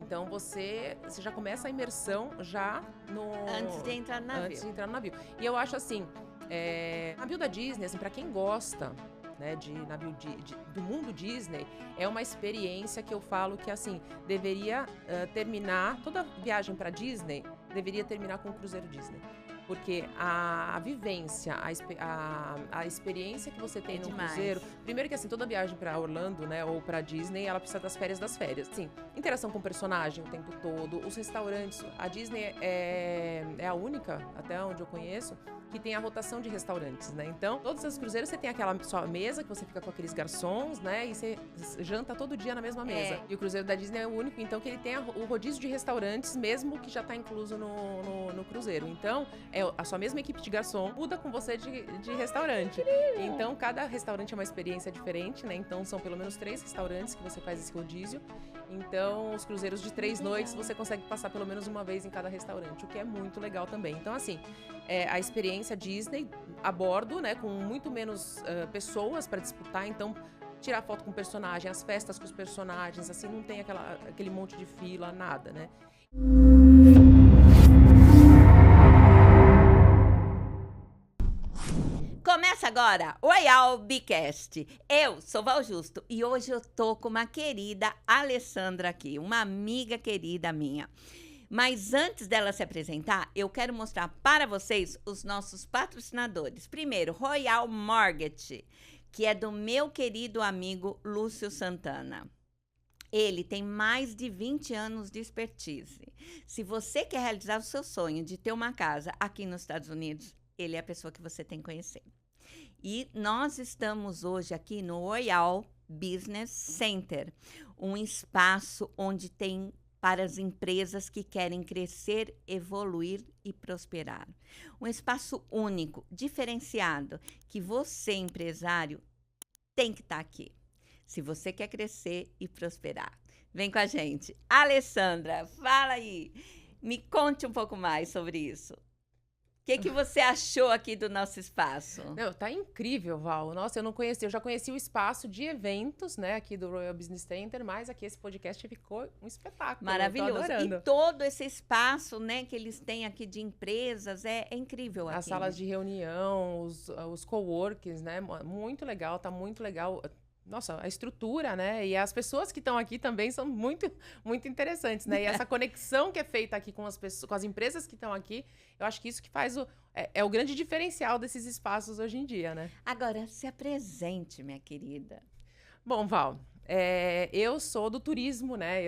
Então você já começa a imersão já no... Antes de entrar no navio. Antes de entrar no navio. E eu acho assim, navio da Disney, assim, para quem gosta, né, de navio do mundo Disney, é uma experiência que eu falo que, assim, deveria terminar, toda viagem para Disney deveria terminar com um cruzeiro Disney. Porque a vivência, a experiência que você tem no cruzeiro... Primeiro que, assim, toda viagem para Orlando, né, ou para Disney, ela precisa das férias. Assim, interação com o personagem o tempo todo, os restaurantes. A Disney é a única, até onde eu conheço, que tem a rotação de restaurantes, né? Então, todos os cruzeiros você tem aquela sua mesa, que você fica com aqueles garçons, né? E você janta todo dia na mesma mesa. E o cruzeiro da Disney é o único, então, que ele tem o rodízio de restaurantes, mesmo que já tá incluso no cruzeiro. Então, a sua mesma equipe de garçom muda com você de restaurante. Então, cada restaurante é uma experiência diferente, né? Então, são pelo menos 3 restaurantes que você faz esse rodízio. Então, os cruzeiros de 3 noites, você consegue passar pelo menos uma vez em cada restaurante, o que é muito legal também. Então, assim, a experiência Disney a bordo, né? Com muito menos pessoas para disputar. Então, tirar foto com o personagem, as festas com os personagens, assim, não tem aquele monte de fila, nada, né? Começa agora o Royal Bicast. Eu sou Val Justo e hoje eu tô com uma querida Alessandra aqui, uma amiga querida minha. Mas antes dela se apresentar, eu quero mostrar para vocês os nossos patrocinadores. Primeiro, Royal Mortgage, que é do meu querido amigo Lúcio Santana. Ele tem mais de 20 anos de expertise. Se você quer realizar o seu sonho de ter uma casa aqui nos Estados Unidos, ele é a pessoa que você tem que conhecer. E nós estamos hoje aqui no Royal Business Center, um espaço onde tem para as empresas que querem crescer, evoluir e prosperar. Um espaço único, diferenciado, que você, empresário, tem que estar aqui. Se você quer crescer e prosperar. Vem com a gente. Alessandra, fala aí. Me conte um pouco mais sobre isso. O que você achou aqui do nosso espaço? Não, tá incrível, Val. Nossa, eu já conheci o espaço de eventos, né, aqui do Royal Business Center, mas aqui esse podcast ficou um espetáculo. Maravilhoso. E todo esse espaço, né, que eles têm aqui de empresas, é incrível aqui. As salas de reunião, os coworkings, né, muito legal, tá muito legal. Nossa, a estrutura, né? E as pessoas que estão aqui também são muito, muito interessantes, né? E essa conexão que é feita aqui com as pessoas, com as empresas que estão aqui, eu acho que isso que faz o grande diferencial desses espaços hoje em dia, né? Agora, se apresente, minha querida. Bom, Val, eu sou do turismo, né?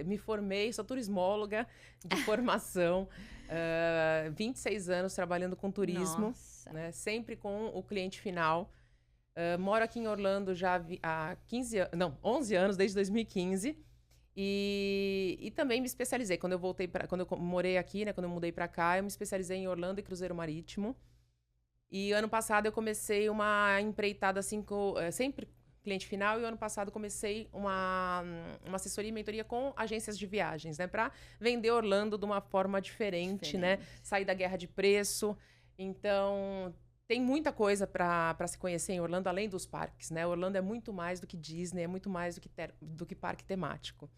Me formei, sou turismóloga de formação, 26 anos trabalhando com turismo, né? Sempre com o cliente final. Moro aqui em Orlando já há 11 anos, desde 2015. E também me especializei. Quando eu morei aqui, né, quando eu mudei para cá, eu me especializei em Orlando e Cruzeiro Marítimo. E ano passado eu comecei uma empreitada assim, sempre cliente final. E ano passado comecei uma assessoria e mentoria com agências de viagens, né, para vender Orlando de uma forma diferente, né? Sair da guerra de preço. Então, tem muita coisa para se conhecer em Orlando, além dos parques, né? Orlando é muito mais do que Disney, é muito mais do que parque temático.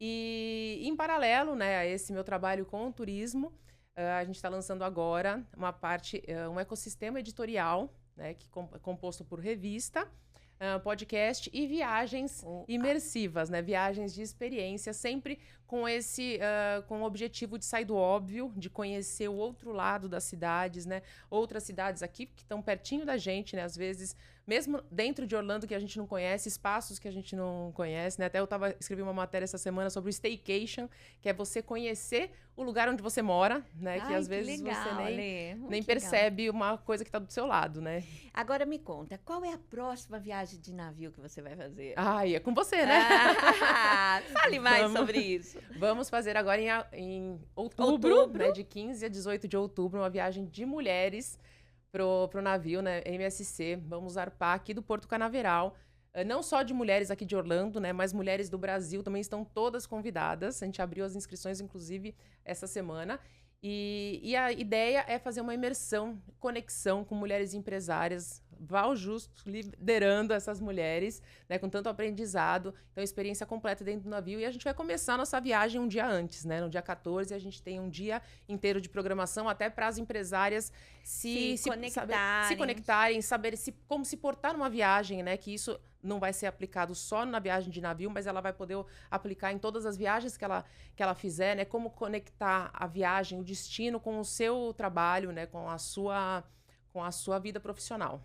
E, em paralelo, né, a esse meu trabalho com o turismo, a gente está lançando agora um ecossistema editorial, né, que é composto por revista, podcast e viagens imersivas, né? Viagens de experiência, sempre com o objetivo de sair do óbvio, de conhecer o outro lado das cidades, né? Outras cidades aqui que estão pertinho da gente, né? Às vezes, mesmo dentro de Orlando que a gente não conhece, espaços que a gente não conhece, né? Até eu escrevi uma matéria essa semana sobre o staycation, que é você conhecer o lugar onde você mora, né? Que às vezes você nem percebe uma coisa que está do seu lado, né? Agora me conta, qual é a próxima viagem de navio que você vai fazer? É com você, né? Fale mais sobre isso. Vamos fazer agora em outubro, né? De 15 a 18 de outubro, uma viagem de mulheres pro navio, né? MSC. Vamos zarpar aqui do Porto Canaveral. Não só de mulheres aqui de Orlando, né? Mas mulheres do Brasil também estão todas convidadas. A gente abriu as inscrições, inclusive, essa semana. E a ideia é fazer uma imersão, conexão com mulheres empresárias Val Justo liderando essas mulheres, né, com tanto aprendizado. Então, experiência completa dentro do navio. E a gente vai começar a nossa viagem um dia antes, né? No dia 14, a gente tem um dia inteiro de programação, até para as empresárias se conectarem, saber como se portar numa viagem, né? Que isso não vai ser aplicado só na viagem de navio, mas ela vai poder aplicar em todas as viagens que ela fizer, né? Como conectar a viagem, o destino com o seu trabalho, né? Com a sua vida profissional.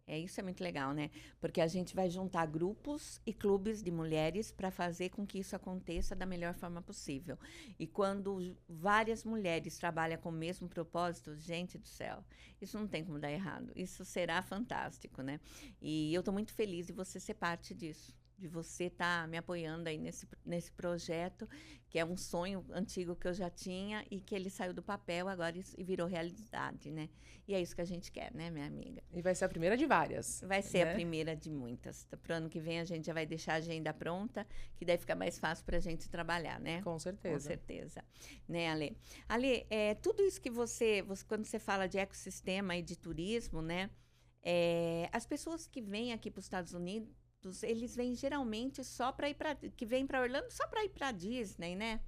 Isso é muito legal, né? Porque a gente vai juntar grupos e clubes de mulheres para fazer com que isso aconteça da melhor forma possível. E quando várias mulheres trabalham com o mesmo propósito, gente do céu, isso não tem como dar errado. Isso será fantástico, né? E eu estou muito feliz de você ser parte disso. De você estar me apoiando aí nesse projeto, que é um sonho antigo que eu já tinha e que ele saiu do papel agora e virou realidade, né? E é isso que a gente quer, né, minha amiga? E vai ser a primeira de várias. Vai ser a primeira de muitas. Pro ano que vem a gente já vai deixar a agenda pronta, que daí fica mais fácil para a gente trabalhar, né? Com certeza. Com certeza. Né, Ale? Ale, tudo isso que você, quando você fala de ecossistema e de turismo, né? As pessoas que vêm aqui para os Estados Unidos, eles vêm geralmente só para ir que vêm para Orlando só para ir para Disney, né?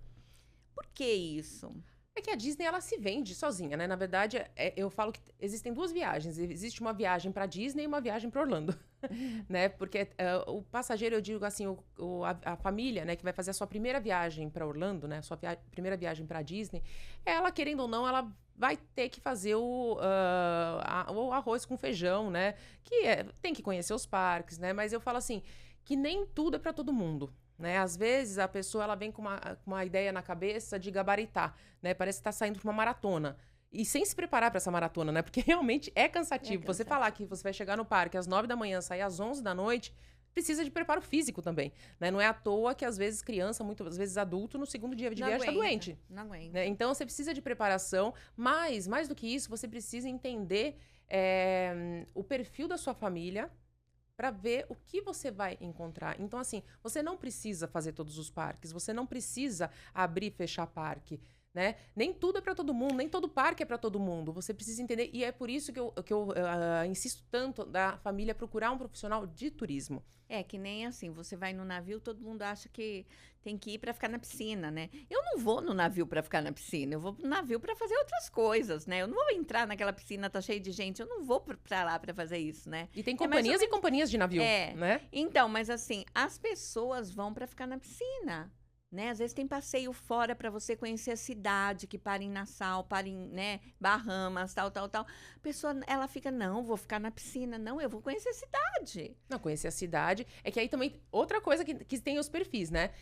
Por que isso? É que a Disney, ela se vende sozinha, né? Na verdade, eu falo que existem duas viagens. Existe uma viagem para Disney e uma viagem para Orlando, né? Porque o passageiro, eu digo assim, a família, né, que vai fazer a sua primeira viagem para Orlando, né, sua primeira viagem para Disney, ela, querendo ou não, ela vai ter que fazer o arroz com feijão, né? Tem que conhecer os parques, né? Mas eu falo assim, que nem tudo é para todo mundo. Né? Às vezes a pessoa ela vem com uma ideia na cabeça de gabaritar, né? Parece que está saindo para uma maratona. E sem se preparar para essa maratona, né? Porque realmente é cansativo. Você falar que você vai chegar no parque às 9 da manhã, sair às 11 da noite, precisa de preparo físico também. Né? Não é à toa que às vezes criança, muitas vezes adulto, no segundo dia de viagem está doente. Não aguenta. Né? Então você precisa de preparação, mas mais do que isso, você precisa entender o perfil da sua família, para ver o que você vai encontrar. Então, assim, você não precisa fazer todos os parques, você não precisa abrir e fechar parque, né? Nem tudo é para todo mundo, nem todo parque é para todo mundo. Você precisa entender, e é por isso que eu insisto tanto da família procurar um profissional de turismo. Que nem assim, você vai no navio, todo mundo acha que tem que ir para ficar na piscina, né? Eu não vou no navio para ficar na piscina, eu vou no navio para fazer outras coisas, né? Eu não vou entrar naquela piscina, tá cheia de gente, eu não vou para lá para fazer isso, né? E tem companhias e companhias de navio, né? Então, mas assim, as pessoas vão para ficar na piscina. Né? Às vezes tem passeio fora para você conhecer a cidade, que para em Nassau, para em, né, Bahamas, tal. A pessoa, ela fica, não, vou ficar na piscina. Não, eu vou conhecer a cidade. Não, conhecer a cidade. É que aí também, outra coisa que tem os perfis, né?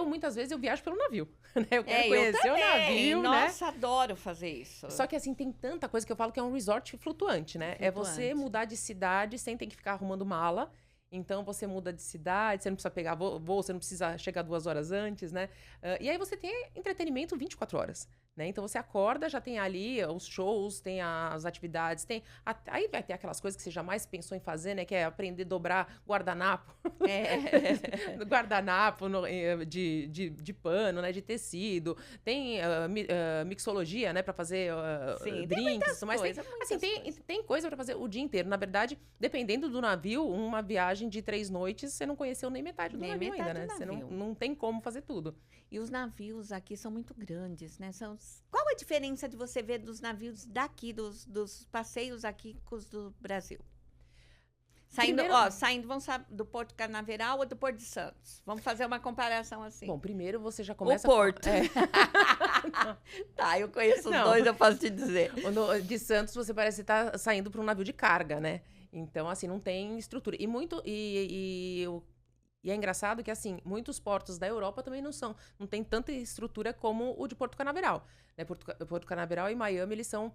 Muitas vezes, eu viajo pelo navio. Né? Eu quero conhecer o navio, Nossa, adoro fazer isso. Só que assim, tem tanta coisa que eu falo que é um resort flutuante, né? É você mudar de cidade sem ter que ficar arrumando mala. Então, você muda de cidade, você não precisa pegar voo, você não precisa chegar 2 horas antes, né? E aí você tem entretenimento 24 horas, né? Então, você acorda, já tem ali os shows, tem as atividades, aí vai ter aquelas coisas que você jamais pensou em fazer, né? Que é aprender a dobrar guardanapo. Guardanapo de pano, né? De tecido. Tem mixologia, né? Para fazer drinks. Mas tem coisa para fazer o dia inteiro. Na verdade, dependendo do navio, uma viagem de 3 noites, você não conheceu nem metade do navio ainda, né? Você não tem como fazer tudo. E os navios aqui são muito grandes, né? Qual a diferença de você ver dos navios daqui, dos passeios aqui com os do Brasil? Saindo, vamos saber, do Porto Canaveral ou do Porto de Santos? Vamos fazer uma comparação assim. Bom, primeiro você já começa... O Porto. Tá, eu conheço os dois, eu posso te dizer. De Santos, você parece estar saindo para um navio de carga, né? Então, assim, não tem estrutura. E é engraçado que, assim, muitos portos da Europa também não tem tanta estrutura como o de Porto Canaveral. Né? Porto Canaveral e Miami, eles são...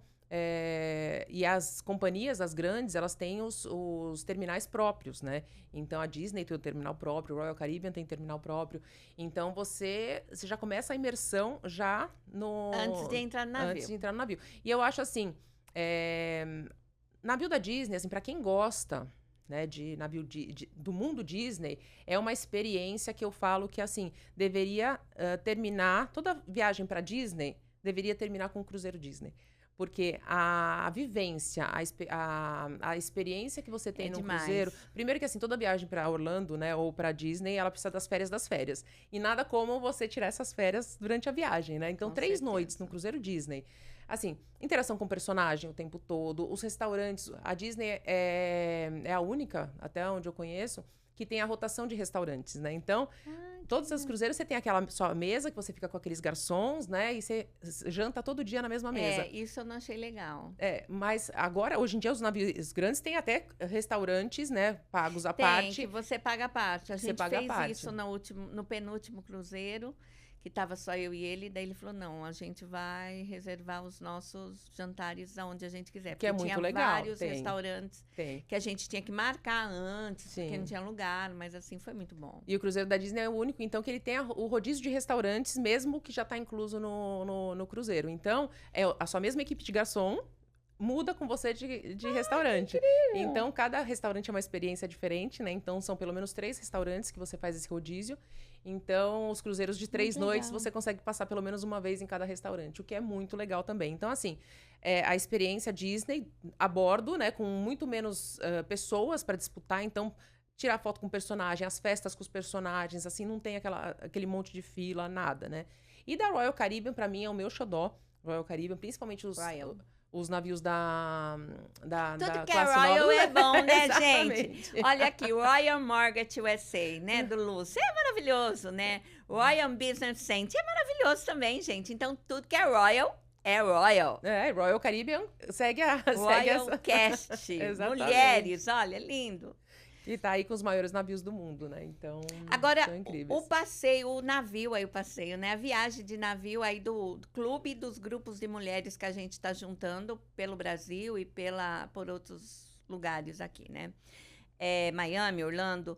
e as companhias, as grandes, elas têm os terminais próprios, né? Então, a Disney tem o terminal próprio, o Royal Caribbean tem terminal próprio. Então, você já começa a imersão já no... Antes de entrar no navio. E eu acho, assim... Navio da Disney, assim, para quem gosta, né, de navio do mundo Disney, é uma experiência que eu falo que, assim, deveria terminar, toda viagem para Disney deveria terminar com o cruzeiro Disney. Porque a vivência, a experiência que você tem no cruzeiro... Primeiro que assim, toda viagem para Orlando, né, ou para Disney, ela precisa das férias. E nada como você tirar essas férias durante a viagem, né? Então, 3 noites no cruzeiro Disney. Assim, interação com o personagem o tempo todo, os restaurantes. A Disney é a única, até onde eu conheço, que tem a rotação de restaurantes, né? Então, todos os cruzeiros você tem aquela sua mesa, que você fica com aqueles garçons, né? E você janta todo dia na mesma mesa. Isso eu não achei legal. Mas agora, hoje em dia, os navios grandes têm até restaurantes, né? Pagos à Tem, parte. que você paga a parte. A gente paga fez a parte. isso no penúltimo cruzeiro, que estava só eu e ele, daí ele falou, não, a gente vai reservar os nossos jantares aonde a gente quiser. Que é muito tinha legal. Vários restaurantes que a gente tinha que marcar antes, porque não tinha lugar, mas assim, foi muito bom. E o cruzeiro da Disney é o único, então, que ele tem o rodízio de restaurantes, mesmo que já está incluso no cruzeiro. Então, é a sua mesma equipe de garçom, muda com você de restaurante. Então, cada restaurante é uma experiência diferente, né? Então, são pelo menos 3 restaurantes que você faz esse rodízio. Então, os cruzeiros de 3 noites, você consegue passar pelo menos uma vez em cada restaurante, o que é muito legal também. Então, assim, a experiência Disney a bordo, né? Com muito menos pessoas para disputar. Então, tirar foto com o personagem, as festas com os personagens, assim, não tem aquele monte de fila, nada, né? E da Royal Caribbean, para mim, é o meu xodó. Royal Caribbean, principalmente os navios da Tudo que é classe Royal 9. é bom, né, Exatamente. gente? Olha aqui, Royal Mortgage USA, né, do Lúcio. É maravilhoso, né? Royal Business Center é maravilhoso também, gente. Então, tudo que é Royal é Royal. Royal Caribbean segue Royal Cast. Mulheres, olha, lindo. E tá aí com os maiores navios do mundo, né? Então, agora, são incríveis. o passeio, o navio, né? A viagem de navio aí do clube dos grupos de mulheres que a gente está juntando pelo Brasil e por outros lugares aqui, né? Miami, Orlando.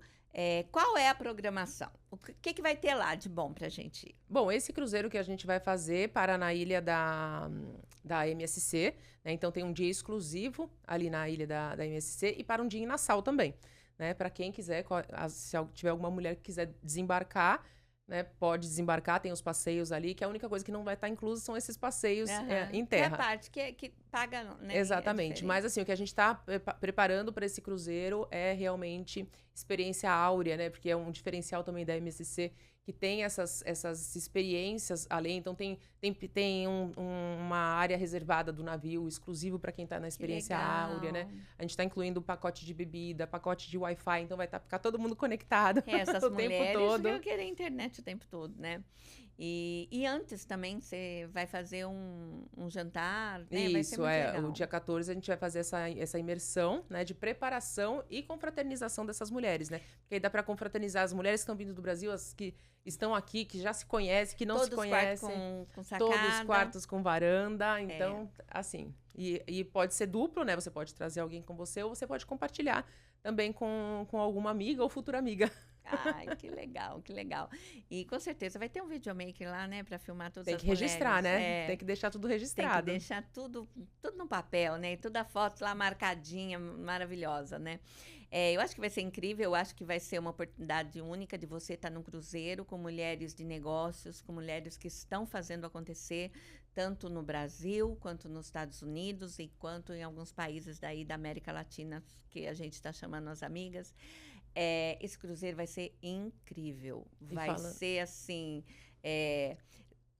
Qual é a programação? O que vai ter lá de bom pra gente ir? Bom, esse cruzeiro que a gente vai fazer para na ilha da MSC, né? Então tem um dia exclusivo ali na ilha da MSC e para um dia em Nassau também. Né, para quem quiser, se tiver alguma mulher que quiser desembarcar, né, pode desembarcar, tem os passeios ali, que a única coisa que não vai estar incluso são esses passeios em terra. É a parte que paga, né? Exatamente, mas assim, o que a gente está preparando para esse cruzeiro é realmente experiência áurea, né, porque é um diferencial também da MSC, que tem essas experiências além, então tem uma área reservada do navio, exclusivo para quem está na experiência áurea, né? A gente está incluindo pacote de bebida, pacote de Wi-Fi, então vai ficar todo mundo conectado essas o tempo todo. Vão querer internet o tempo todo, né? E antes também você vai fazer um jantar, né? Isso, vai ser muito legal. O dia 14 a gente vai fazer essa imersão, né, de preparação e confraternização dessas mulheres, né? Porque aí dá para confraternizar as mulheres que estão vindo do Brasil, as que estão aqui, que já se conhecem, que não todos se conhecem. Com sacada. Todos os quartos com varanda, então, assim. E pode ser duplo, né? Você pode trazer alguém com você ou você pode compartilhar também com alguma amiga ou futura amiga. Ai, que legal, que legal. E com certeza vai ter um videomaker lá, né, para filmar todas as mulheres. Tem que registrar, né? Tem que deixar tudo registrado. Tem que deixar tudo no papel, né? E toda a foto lá marcadinha, maravilhosa, né? Eu acho que vai ser incrível, eu acho que vai ser uma oportunidade única de você estar num cruzeiro com mulheres de negócios, com mulheres que estão fazendo acontecer, tanto no Brasil, quanto nos Estados Unidos, e quanto em alguns países daí da América Latina, que a gente está chamando as amigas. Esse cruzeiro vai ser incrível. Vai ser assim,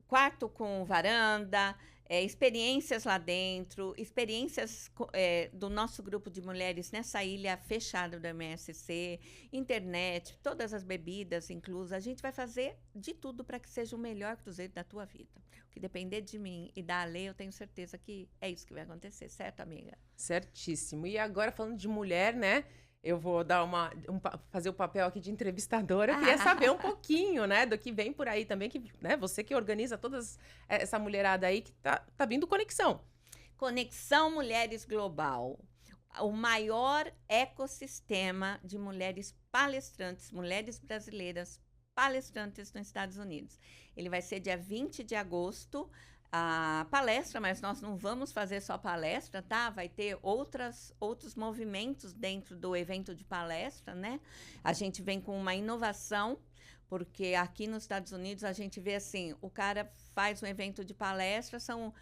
quarto com varanda, experiências lá dentro, experiências do nosso grupo de mulheres nessa ilha fechada do MSC, internet, todas as bebidas inclusas. A gente vai fazer de tudo para que seja o melhor cruzeiro da tua vida. O que depender de mim e da Ale, eu tenho certeza que é isso que vai acontecer, certo, amiga? Certíssimo. E agora, falando de mulher, né? Eu vou dar fazer o papel aqui de entrevistadora. Eu queria saber um pouquinho, né, do que vem por aí também, que, né, você que organiza toda essa mulherada aí que tá vindo Conexão. Conexão Mulheres Global. O maior ecossistema de mulheres palestrantes, mulheres brasileiras palestrantes nos Estados Unidos. Ele vai ser dia 20 de agosto. A palestra, mas nós não vamos fazer só palestra, tá? Vai ter outros movimentos dentro do evento de palestra, né? A gente vem com uma inovação, porque aqui nos Estados Unidos a gente vê assim, o cara faz um evento de palestra, são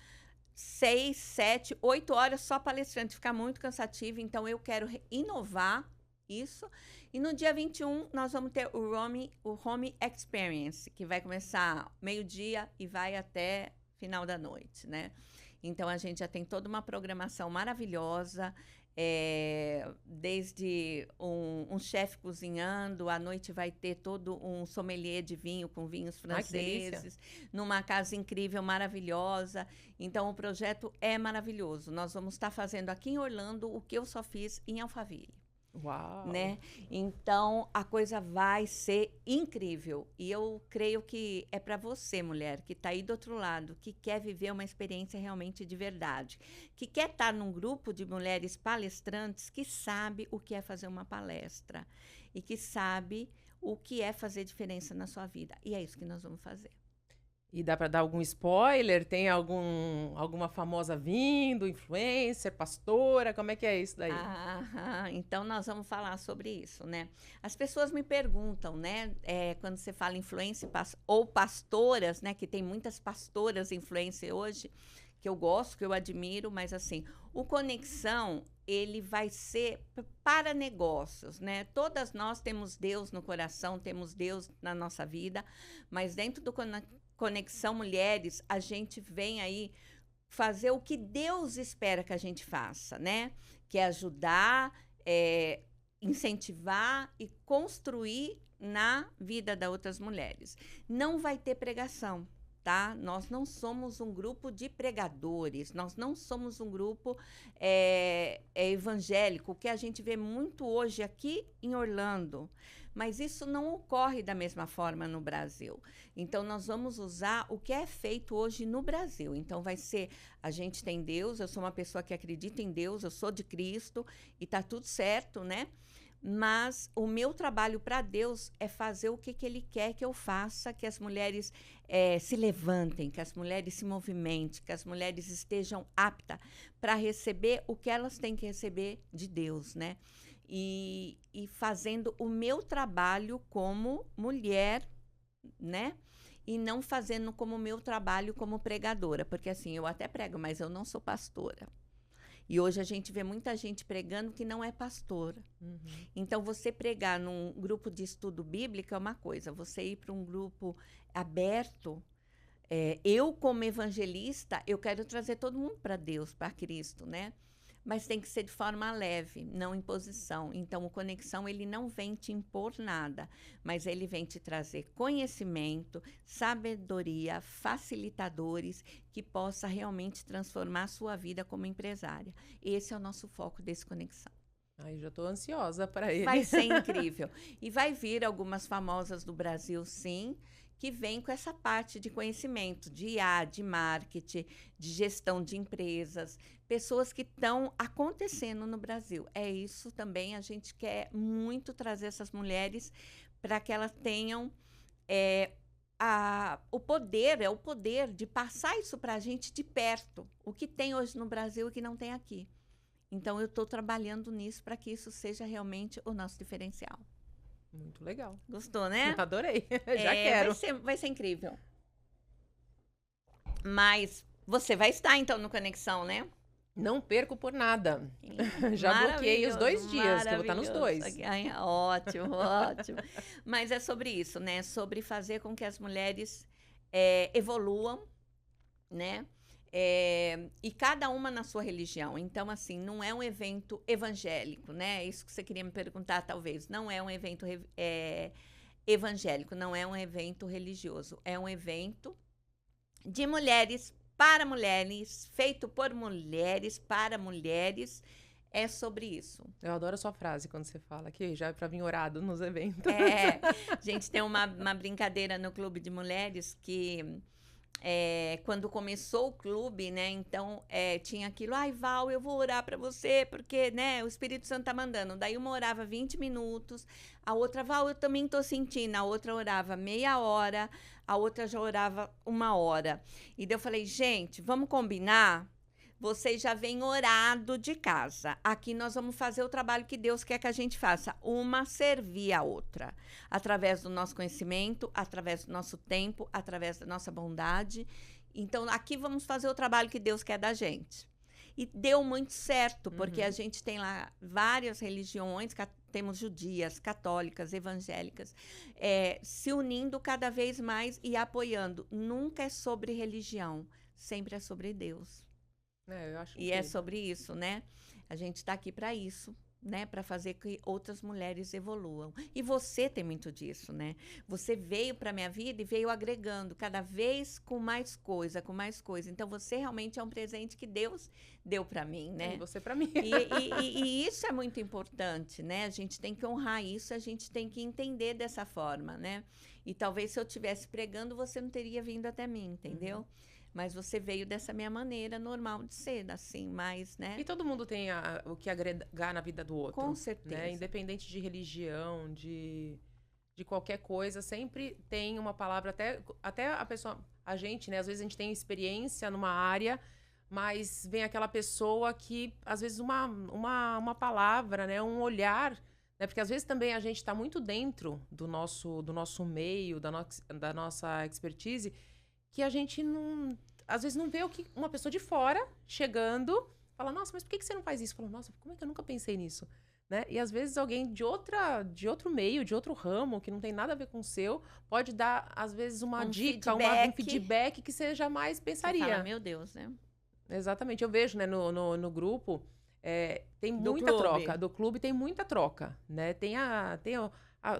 6, 7, 8 horas só palestrante, fica muito cansativo, então eu quero inovar isso. E no dia 21, nós vamos ter o Home Experience, que vai começar meio-dia e vai até final da noite, né? Então, a gente já tem toda uma programação maravilhosa, desde um chefe cozinhando, à noite vai ter todo um sommelier de vinho com vinhos franceses, numa casa incrível, maravilhosa. Então, o projeto é maravilhoso. Nós vamos estar fazendo aqui em Orlando o que eu só fiz em Alphaville. Uau! Né? Então, a coisa vai ser incrível. E eu creio que é para você, mulher, que está aí do outro lado, que quer viver uma experiência realmente de verdade, que quer estar num grupo de mulheres palestrantes que sabe o que é fazer uma palestra e que sabe o que é fazer diferença na sua vida. E é isso que nós vamos fazer. E dá para dar algum spoiler? Tem alguma famosa vindo, influencer, pastora? Como é que é isso daí? Então nós vamos falar sobre isso, né? As pessoas me perguntam, né? Quando você fala influencer ou pastoras, né? Que tem muitas pastoras influencer hoje, que eu gosto, que eu admiro, mas assim, o Conexão, ele vai ser para negócios, né? Todas nós temos Deus no coração, temos Deus na nossa vida, mas dentro do Conexão Mulheres, a gente vem aí fazer o que Deus espera que a gente faça, né? Que é ajudar, incentivar e construir na vida das outras mulheres. Não vai ter pregação, tá? Nós não somos um grupo de pregadores, nós não somos um grupo evangélico, que a gente vê muito hoje aqui em Orlando. Mas isso não ocorre da mesma forma no Brasil. Então, nós vamos usar o que é feito hoje no Brasil. Então, vai ser, a gente tem Deus, eu sou uma pessoa que acredita em Deus, eu sou de Cristo, e tá tudo certo, né? Mas o meu trabalho para Deus é fazer o que Ele quer que eu faça, que as mulheres se levantem, que as mulheres se movimentem, que as mulheres estejam aptas para receber o que elas têm que receber de Deus, né? E fazendo o meu trabalho como mulher, né? E não fazendo como meu trabalho como pregadora, porque assim, eu até prego, mas eu não sou pastora. E hoje a gente vê muita gente pregando que não é pastora. Uhum. Então, você pregar num grupo de estudo bíblico é uma coisa, você ir para um grupo aberto, eu como evangelista, eu quero trazer todo mundo para Deus, para Cristo, né? Mas tem que ser de forma leve, não imposição. Então, o Conexão, ele não vem te impor nada, mas ele vem te trazer conhecimento, sabedoria, facilitadores que possa realmente transformar a sua vida como empresária. Esse é o nosso foco desse Conexão. Ai, já estou ansiosa para ele. Vai ser incrível. E vai vir algumas famosas do Brasil, sim, que vem com essa parte de conhecimento, de IA, de marketing, de gestão de empresas, pessoas que estão acontecendo no Brasil. É isso também, a gente quer muito trazer essas mulheres para que elas tenham o poder de passar isso para a gente de perto, o que tem hoje no Brasil e que não tem aqui. Então, eu estou trabalhando nisso para que isso seja realmente o nosso diferencial. Muito legal. Gostou, né? Adorei. Já quero. Vai ser incrível. Mas você vai estar, então, no Conexão, né? Não perco por nada. Já bloqueei os 2 dias, que eu vou estar nos 2. Ai, ótimo, ótimo. Mas é sobre isso, né? Sobre fazer com que as mulheres evoluam, né? E cada uma na sua religião. Então, assim, não é um evento evangélico, né? Isso que você queria me perguntar, talvez. Não é um evento evangélico, não é um evento religioso. É um evento de mulheres para mulheres, feito por mulheres para mulheres. É sobre isso. Eu adoro a sua frase quando você fala que já é para vir orado nos eventos. A gente tem uma brincadeira no Clube de Mulheres que... quando começou o clube, né, então tinha aquilo, ai Val, eu vou orar para você, porque, né, o Espírito Santo tá mandando. Daí uma orava 20 minutos, a outra, Val, eu também tô sentindo, a outra orava meia hora, a outra já orava 1 hora. E daí eu falei, gente, vamos combinar? Vocês já vêm orado de casa. Aqui nós vamos fazer o trabalho que Deus quer que a gente faça. Uma servir a outra. Através do nosso conhecimento, através do nosso tempo, através da nossa bondade Então, aqui vamos fazer o trabalho que Deus quer da gente. E deu muito certo, porque a gente tem lá várias religiões, temos judias, católicas, evangélicas, se unindo cada vez mais e apoiando. Nunca é sobre religião, sempre é sobre Deus. Eu acho E é sobre isso, né? A gente está aqui para isso. Né, para fazer que outras mulheres evoluam. E você tem muito disso, né? Você veio para minha vida e veio agregando cada vez com mais coisa, com mais coisa. Então você realmente é um presente que Deus deu para mim, né? E você para mim. E isso é muito importante, né? A gente tem que honrar isso, a gente tem que entender dessa forma, né? E talvez se eu estivesse pregando, você não teria vindo até mim, entendeu? Mas você veio dessa minha maneira normal de ser, assim, mas, né? E todo mundo tem o que agregar na vida do outro. Com certeza. Né? Independente de religião, de qualquer coisa, sempre tem uma palavra, até a pessoa, a gente, né? Às vezes a gente tem experiência numa área, mas vem aquela pessoa que, às vezes, uma palavra, né? Um olhar, né? Porque às vezes também a gente está muito dentro do nosso meio, da nossa expertise, que a gente não, às vezes não vê o que uma pessoa de fora chegando, fala, nossa, mas por que você não faz isso? Fala, nossa, como é que eu nunca pensei nisso? Né? E às vezes alguém de outro meio, de outro ramo, que não tem nada a ver com o seu, pode dar, às vezes, uma dica, um feedback que você jamais pensaria. Você fala, meu Deus, né? Exatamente. Eu vejo, né, no grupo, tem muita troca. Do clube tem muita troca, né? Tem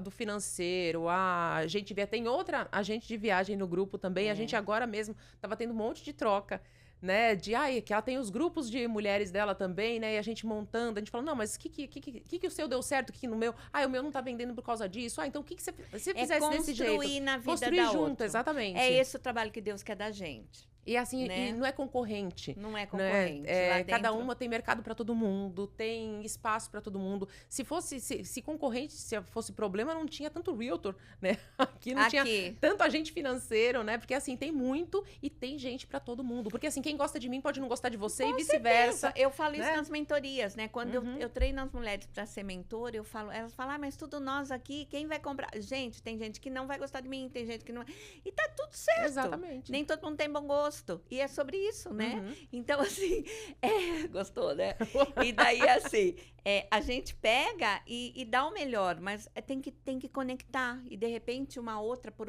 do financeiro, a gente vê, tem outra agente de viagem no grupo também. A gente agora mesmo estava tendo um monte de troca, né? Que ela tem os grupos de mulheres dela também, né? E a gente montando, a gente falando, não, mas o que o seu deu certo, o que no meu? O meu não tá vendendo por causa disso. Então o que você fizesse desse jeito? Construir na vida construir da junto, outra. exatamente. É esse o trabalho que Deus quer da gente. E assim, né? E não é concorrente. Não é concorrente. Né? Cada uma tem mercado para todo mundo, tem espaço para todo mundo. Se concorrente, se fosse problema, não tinha tanto realtor, né? Aqui não tinha tanto agente financeiro, né? Porque assim, tem muito e tem gente para todo mundo. Porque assim, quem gosta de mim pode não gostar de você e vice-versa. Eu falo isso nas mentorias, né? Quando eu treino as mulheres para ser mentora, elas falam, mas tudo nós aqui, quem vai comprar? Gente, tem gente que não vai gostar de mim, tem gente que não vai. E tá tudo certo. Exatamente. Nem todo mundo tem bom gosto. E é sobre isso, né? Então, assim, gostou, né? E daí, assim, a gente pega e dá o melhor, mas tem que conectar. E, de repente, uma outra, por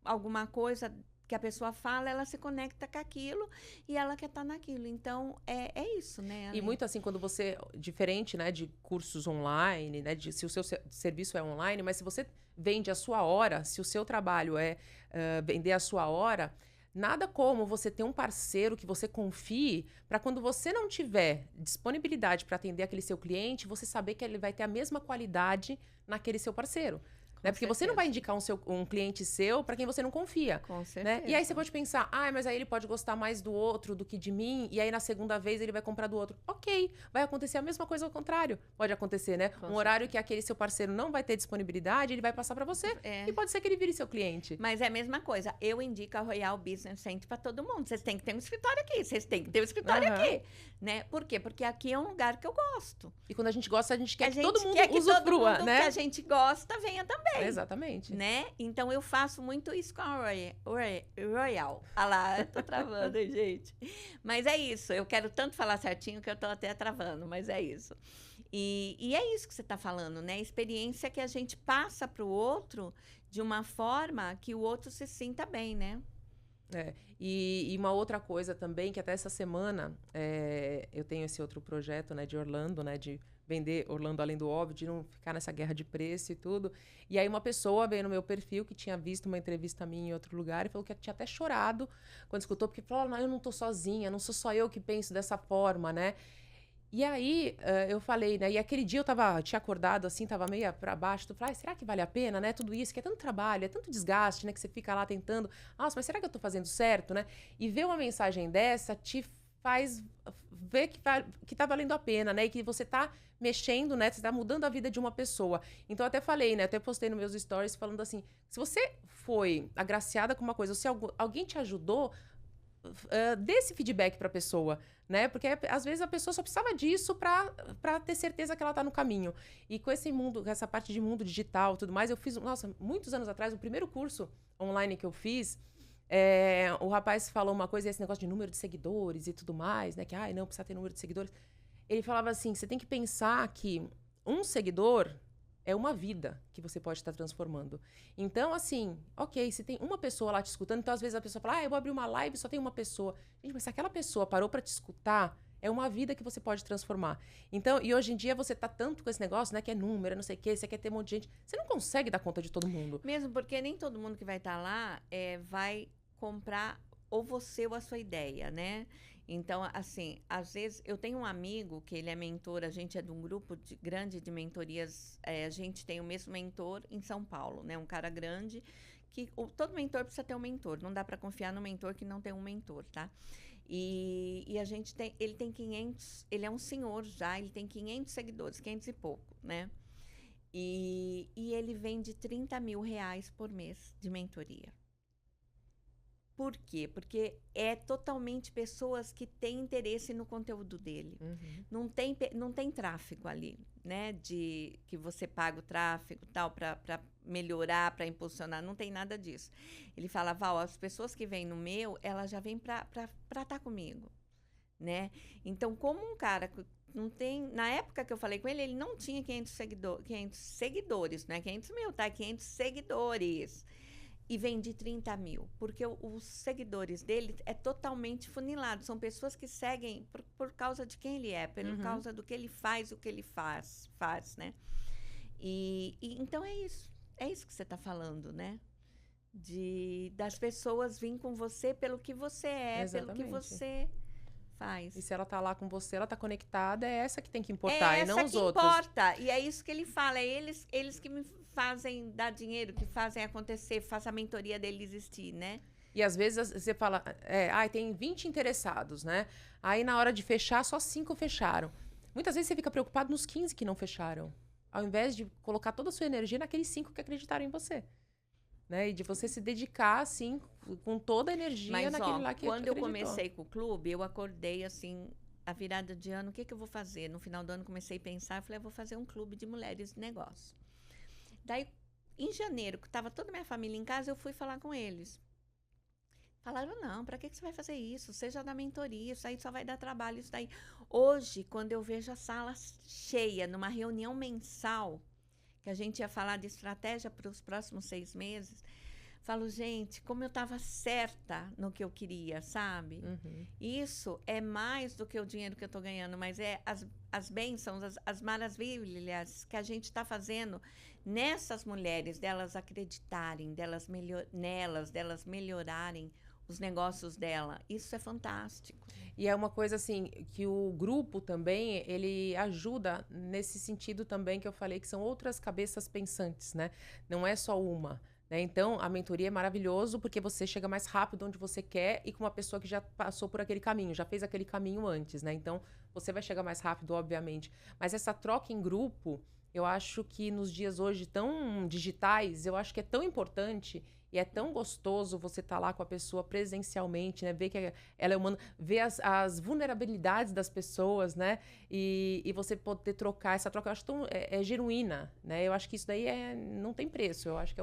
alguma coisa que a pessoa fala, ela se conecta com aquilo e ela quer estar naquilo. Então, é isso, né? E muito assim, quando você, diferente, né, de cursos online, né, se o seu serviço é online, mas se você vende a sua hora, se o seu trabalho é vender a sua hora, nada como você ter um parceiro que você confie para quando você não tiver disponibilidade para atender aquele seu cliente, você saber que ele vai ter a mesma qualidade naquele seu parceiro. Né? Porque você não vai indicar um cliente seu para quem você não confia. Com certeza. Né? E aí você pode pensar, mas aí ele pode gostar mais do outro do que de mim, e aí na segunda vez ele vai comprar do outro. Ok, vai acontecer a mesma coisa ao contrário. Pode acontecer, né? Um horário que aquele seu parceiro não vai ter disponibilidade, ele vai passar para você e pode ser que ele vire seu cliente. Mas é a mesma coisa. Eu indico a Royal Business Center para todo mundo. Vocês têm que ter um escritório aqui, vocês têm que ter um escritório aqui. Né? Por quê? Porque aqui é um lugar que eu gosto. E quando a gente gosta, a gente quer que todo mundo usufrua, né? Que a gente gosta venha também. Exatamente. Né? Então, eu faço muito isso com a Royal. Ah lá, eu tô travando, hein, gente? Mas é isso. Eu quero tanto falar certinho que eu tô até travando, mas é isso. E é isso que você tá falando, né? Experiência que a gente passa pro outro de uma forma que o outro se sinta bem, né? E uma outra coisa também, que até essa semana eu tenho esse outro projeto, né, de Orlando, né, de vender Orlando além do óbvio, de não ficar nessa guerra de preço e tudo. E aí uma pessoa veio no meu perfil que tinha visto uma entrevista minha em outro lugar e falou que tinha até chorado quando escutou, porque falou, não, eu não tô sozinha, não sou só eu que penso dessa forma, né? E aí, eu falei, né? E aquele dia tinha acordado assim, tava meio pra baixo. Tu falei, será que vale a pena, né? Tudo isso, que é tanto trabalho, é tanto desgaste, né? Que você fica lá tentando. Nossa, mas será que eu tô fazendo certo, né? E ver uma mensagem dessa te faz ver que tá valendo a pena, né? E que você tá mexendo, né? Você tá mudando a vida de uma pessoa. Então, eu até falei, né? Até postei nos meus stories falando assim, se você foi agraciada com uma coisa, ou se alguém te ajudou, dê esse feedback para a pessoa, né? Porque às vezes a pessoa só precisava disso para ter certeza que ela está no caminho. E com esse mundo, essa parte de mundo digital, tudo mais, eu fiz, nossa, muitos anos atrás, o primeiro curso online que eu fiz, O rapaz falou uma coisa, esse negócio de número de seguidores e tudo mais, né? Que, não precisa ter número de seguidores. Ele falava assim, você tem que pensar que um seguidor é uma vida que você pode estar transformando. Então, assim, ok, se tem uma pessoa lá te escutando, então às vezes a pessoa fala, eu vou abrir uma live e só tem uma pessoa. Gente, mas se aquela pessoa parou para te escutar, é uma vida que você pode transformar. Então, e hoje em dia você tá tanto com esse negócio, né, que é número, não sei o quê, você quer ter um monte de gente. Você não consegue dar conta de todo mundo. Mesmo porque nem todo mundo que vai estar lá vai comprar ou você ou a sua ideia, né? Então, assim, às vezes eu tenho um amigo que ele é mentor, a gente é de um grupo grande de mentorias, a gente tem o mesmo mentor em São Paulo, né? Um cara grande que todo mentor precisa ter um mentor, não dá para confiar no mentor que não tem um mentor, tá? E a gente tem, ele tem 500, ele é um senhor já, ele tem 500 seguidores, 500 e pouco, né? E ele vende R$ 30.000 por mês de mentoria. Por quê? Porque é totalmente pessoas que têm interesse no conteúdo dele. Uhum. Não tem tráfego ali, né? De que você paga o tráfego tal para melhorar, para impulsionar. Não tem nada disso. Ele fala, Val, as pessoas que vêm no meu, elas já vêm para estar comigo, né? Então, como um cara não tem... Na época que eu falei com ele, ele não tinha 500 seguidores, não é 500 mil, tá? 500 seguidores. E vende 30 mil, porque os seguidores dele é totalmente funilado. São pessoas que seguem por causa de quem ele é, por causa do que ele faz, o que ele faz, né? E então é isso. É isso que você está falando, né? Das pessoas virem com você pelo que você é, Exatamente. pelo que você faz. E se ela tá lá com você, ela tá conectada, é essa que tem que importar, e não os outros. É essa que importa. E é isso que ele fala. É eles que me fazem dar dinheiro, que fazem acontecer, faz a mentoria dele existir, né? E às vezes você fala, tem 20 interessados, né? Aí na hora de fechar, só 5 fecharam. Muitas vezes você fica preocupado nos 15 que não fecharam, ao invés de colocar toda a sua energia naqueles 5 que acreditaram em você. Né? E de você se dedicar, assim, com toda a energia naquele lá que quando acreditou. Eu comecei com o clube, eu acordei, assim, a virada de ano, o que eu vou fazer? No final do ano, comecei a pensar, falei, eu vou fazer um clube de mulheres de negócio. Daí, em janeiro, que estava toda a minha família em casa, eu fui falar com eles. Falaram, não, para que você vai fazer isso? Você já dá mentoria, isso aí só vai dar trabalho, isso daí. Hoje, quando eu vejo a sala cheia, numa reunião mensal, que a gente ia falar de estratégia para os próximos 6 meses, falo, gente, como eu estava certa no que eu queria, sabe? Uhum. Isso é mais do que o dinheiro que eu estou ganhando, mas é as bênçãos, as maravilhas que a gente está fazendo nessas mulheres, delas acreditarem, delas melhorarem os negócios dela. Isso é fantástico. E é uma coisa assim, que o grupo também, ele ajuda nesse sentido também que eu falei, que são outras cabeças pensantes, né? Não é só uma, né? Então, a mentoria é maravilhoso porque você chega mais rápido onde você quer e com uma pessoa que já passou por aquele caminho, já fez aquele caminho antes, né? Então, você vai chegar mais rápido, obviamente. Mas essa troca em grupo, eu acho que nos dias hoje tão digitais, eu acho que é tão importante e é tão gostoso você estar lá com a pessoa presencialmente, né? Ver que ela é humana, ver as vulnerabilidades das pessoas, né? E você poder trocar, essa troca eu acho tão genuína, né? Eu acho que isso daí não tem preço, eu acho que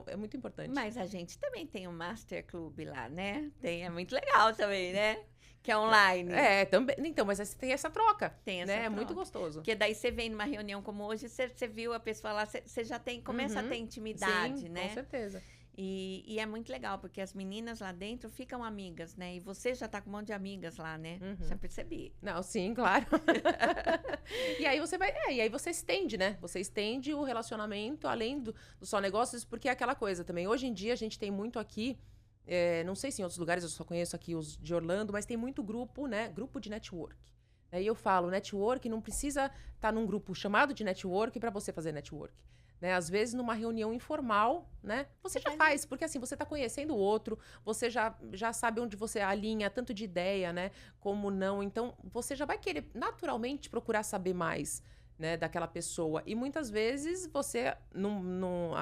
é muito importante. Mas a gente também tem um Master Club lá, né? É muito legal também, né? Que é online. Também. Então, mas tem essa troca. Tem essa né? troca. É muito gostoso. Porque daí você vem numa reunião como hoje, você viu a pessoa lá, você já começa a ter intimidade, Sim, né? Com certeza. E é muito legal, porque as meninas lá dentro ficam amigas, né? E você já tá com um monte de amigas lá, né? Já percebi. Não, sim, claro. E aí você vai... e aí você estende, né? Você estende o relacionamento além do só negócios, porque é aquela coisa também. Hoje em dia, a gente tem muito aqui... não sei se em outros lugares, eu só conheço aqui os de Orlando, mas tem muito grupo, né? Grupo de network. Aí eu falo, network não precisa estar num grupo chamado de network para você fazer network. Né? Às vezes, numa reunião informal, né? Você já faz, porque assim, você está conhecendo o outro, você já sabe onde você alinha, tanto de ideia, né? Como não. Então, você já vai querer naturalmente procurar saber mais, né, daquela pessoa. E muitas vezes você,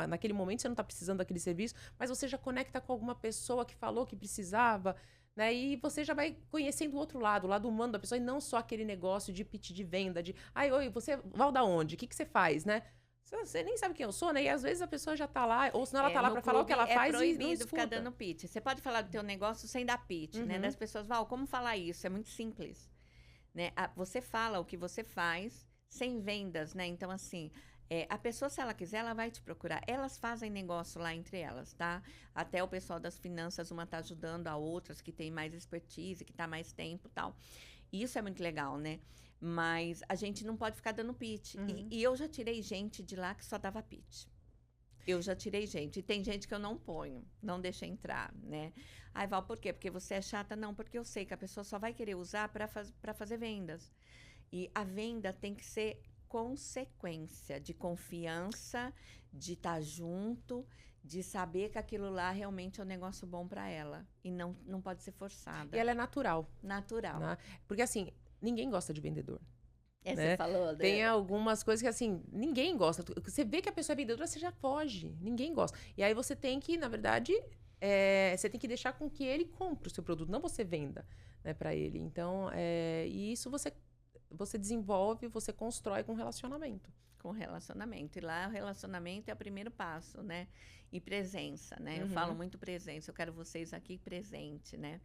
naquele momento, você não está precisando daquele serviço, mas você já conecta com alguma pessoa que falou que precisava, né? E você já vai conhecendo o outro lado, o lado humano da pessoa, e não só aquele negócio de pitch de venda, de oi, você vai da onde? O que você faz, né? Você nem sabe quem eu sou, né? E às vezes a pessoa já tá lá, ou senão ela tá lá pra falar o que ela faz e não é proibido escuta. ficar dando pitch. Você pode falar do teu negócio sem dar pitch, né? Das pessoas, Val, como falar isso? É muito simples, né? Você fala o que você faz sem vendas, né? Então, assim, a pessoa, se ela quiser, ela vai te procurar. Elas fazem negócio lá entre elas, tá? Até o pessoal das finanças, uma tá ajudando a outras que tem mais expertise, que tá mais tempo e tal. E isso é muito legal, né? Mas a gente não pode ficar dando pitch. E eu já tirei gente de lá que só dava pitch. Eu já tirei gente. E tem gente que eu não ponho, não deixo entrar, né? Aí, Val, por quê? Porque você é chata? Não, porque eu sei que a pessoa só vai querer usar para fazer vendas. E a venda tem que ser consequência de confiança, de estar junto, de saber que aquilo lá realmente é um negócio bom para ela. E não pode ser forçada. E ela é natural. Natural. Né? Porque, assim, ninguém gosta de vendedor. Né? Você falou, né? Tem algumas coisas que, assim, ninguém gosta. Você vê que a pessoa é vendedora, você já foge. Ninguém gosta. E aí você tem que, na verdade, você tem que deixar com que ele compre o seu produto, não você venda, né, para ele. Então, e isso você desenvolve, você constrói com relacionamento. Com relacionamento. E lá o relacionamento é o primeiro passo, né? E presença, né? Eu falo muito presença. Eu quero vocês aqui presente, né?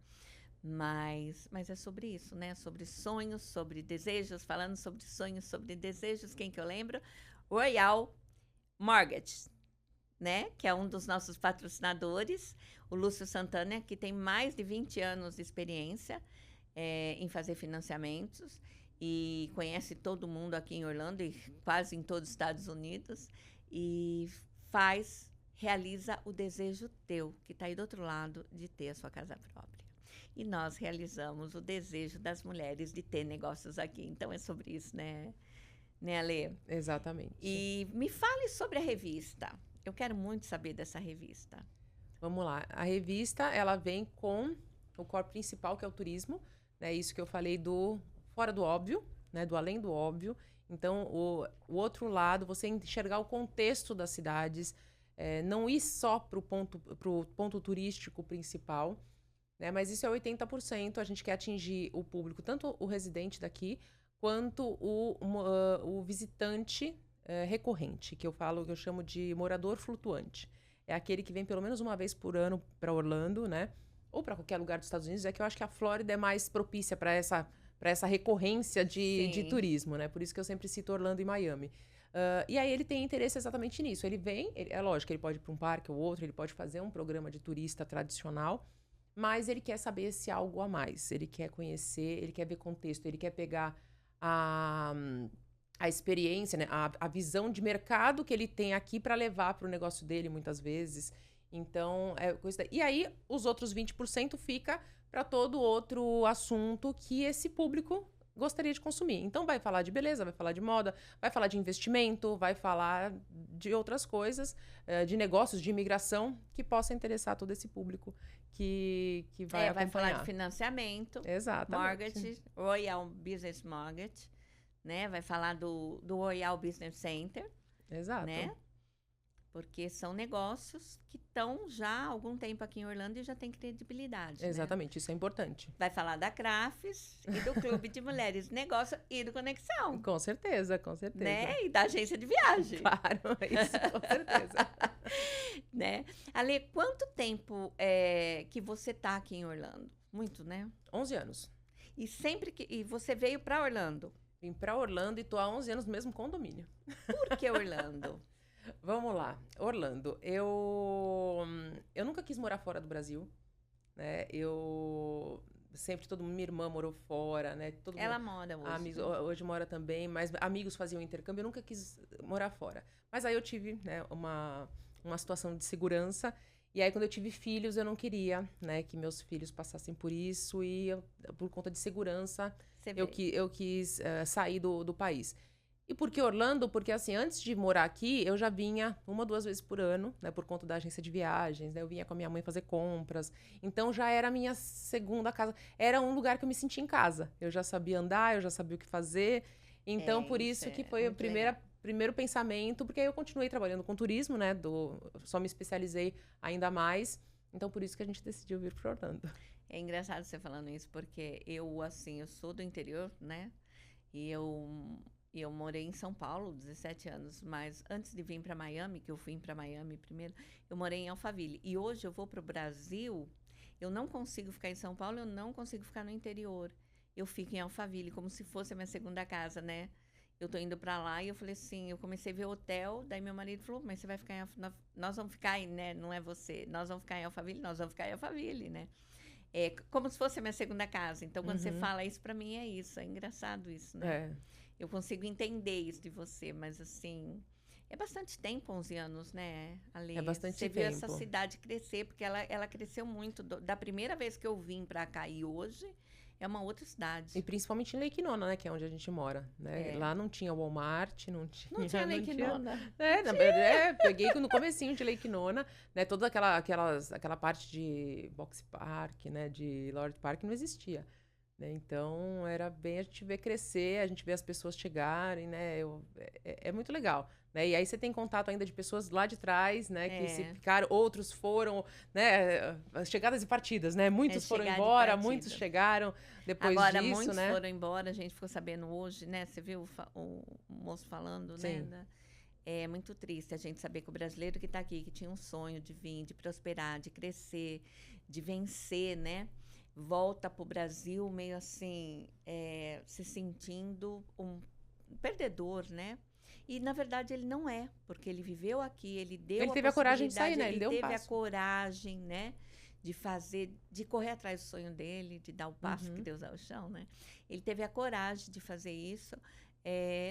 Mas é sobre isso, né? Sobre sonhos, sobre desejos. Falando sobre sonhos, sobre desejos. Quem que eu lembro? Royal Mortgage, né? Que é um dos nossos patrocinadores. O Lúcio Santana, que tem mais de 20 anos de experiência em fazer financiamentos. E conhece todo mundo aqui em Orlando e quase em todos os Estados Unidos. E realiza o desejo teu, que está aí do outro lado, de ter a sua casa própria. E nós realizamos o desejo das mulheres de ter negócios aqui. Então, é sobre isso, né, Ale? Exatamente. E me fale sobre a revista. Eu quero muito saber dessa revista. Vamos lá. A revista, ela vem com o core principal, que é o turismo. Né? Isso que eu falei do fora do óbvio, né? Do além do óbvio. Então, o outro lado, você enxergar o contexto das cidades, não ir só para o ponto turístico principal, né? Mas isso é 80%. A gente quer atingir o público, tanto o residente daqui, quanto o visitante recorrente, que eu chamo de morador flutuante. É aquele que vem pelo menos uma vez por ano para Orlando, né? Ou para qualquer lugar dos Estados Unidos. É que eu acho que a Flórida é mais propícia para essa recorrência de turismo, né? Por isso que eu sempre cito Orlando e Miami. E aí ele tem interesse exatamente nisso. Ele vem, é lógico, ele pode ir para um parque ou outro, ele pode fazer um programa de turista tradicional, mas ele quer saber esse algo a mais. Ele quer conhecer, ele quer ver contexto, ele quer pegar a experiência, né? a visão de mercado que ele tem aqui para levar para o negócio dele, muitas vezes. Então, e aí os outros 20% fica para todo outro assunto que esse público gostaria de consumir. Então, vai falar de beleza, vai falar de moda, vai falar de investimento, vai falar de outras coisas, de negócios, de imigração, que possa interessar todo esse público que vai acompanhar. Vai falar de financiamento. Exatamente. Mortgage, Royal Business Mortgage, né? Vai falar do Royal Business Center. Exato. Né? Porque são negócios que estão já há algum tempo aqui em Orlando e já tem credibilidade. Exatamente, né? Isso é importante. Vai falar da Crafts e do Clube de Mulheres Negócio e do Conexão. Com certeza, com certeza. Né? E da agência de viagem. Claro, isso com certeza. Né? Ale, quanto tempo que você está aqui em Orlando? Muito, né? 11 anos. E você veio para Orlando? Vim para Orlando e tô há 11 anos no mesmo condomínio. Por que Orlando? Vamos lá. Orlando. Eu nunca quis morar fora do Brasil, né? Minha irmã morou fora, né? Ela mora hoje. Hoje mora também, mas amigos faziam intercâmbio. Eu nunca quis morar fora. Mas aí eu tive, né, uma situação de segurança. E aí, quando eu tive filhos, eu não queria, né, que meus filhos passassem por isso. E por conta de segurança, eu quis sair do país. E por que Orlando? Porque, assim, antes de morar aqui, eu já vinha 1 ou 2 vezes por ano, né? Por conta da agência de viagens, né? Eu vinha com a minha mãe fazer compras. Então, já era a minha segunda casa. Era um lugar que eu me sentia em casa. Eu já sabia andar, eu já sabia o que fazer. Então, por isso que foi o primeiro pensamento. Porque aí eu continuei trabalhando com turismo, né? Só me especializei ainda mais. Então, por isso que a gente decidiu vir para Orlando. É engraçado você falando isso, porque eu sou do interior, né? E E eu morei em São Paulo 17 anos, mas antes de vir para Miami, que eu fui para Miami primeiro, eu morei em Alphaville. E hoje eu vou para o Brasil, eu não consigo ficar em São Paulo, eu não consigo ficar no interior. Eu fico em Alphaville, como se fosse a minha segunda casa, né? Eu tô indo para lá e eu falei assim, eu comecei a ver hotel, daí meu marido falou, mas você vai ficar nós vamos ficar aí, né? Não é você, nós vamos ficar em Alphaville, nós vamos ficar em Alphaville, né? É como se fosse a minha segunda casa. Então, quando você fala isso, para mim é isso. É engraçado isso, né? Eu consigo entender isso de você, mas assim, é bastante tempo, 11 anos, né, Ale? É bastante Você tempo. viu essa cidade crescer, porque ela cresceu muito. Da primeira vez que eu vim para cá e hoje, é uma outra cidade. E principalmente em Lake Nona, né? Que é onde a gente mora, né? Lá não tinha Walmart, não tinha Lake Nona. Peguei no comecinho de Lake Nona, né? Toda aquela parte de Box Park, né? De Lord Park não existia. Né? Então, era bem a gente ver crescer, a gente ver as pessoas chegarem, né? É muito legal. Né? E aí você tem contato ainda de pessoas lá de trás, né? Que se ficaram, outros foram, né? Chegadas e partidas, né? Muitos foram embora, muitos chegaram depois disso, né? Agora, muitos foram embora, a gente ficou sabendo hoje, né? Você viu o moço falando, Sim. né? É muito triste a gente saber que o brasileiro que está aqui, que tinha um sonho de vir, de prosperar, de crescer, de vencer, né? Volta para o Brasil meio assim, se sentindo um perdedor, né? E, na verdade, ele não é, porque ele viveu aqui, ele teve a coragem de sair, né? Ele deu um teve a passo. coragem, né? De fazer, de correr atrás do sonho dele, de dar o passo que Deus dá ao chão, né? Ele teve a coragem de fazer isso.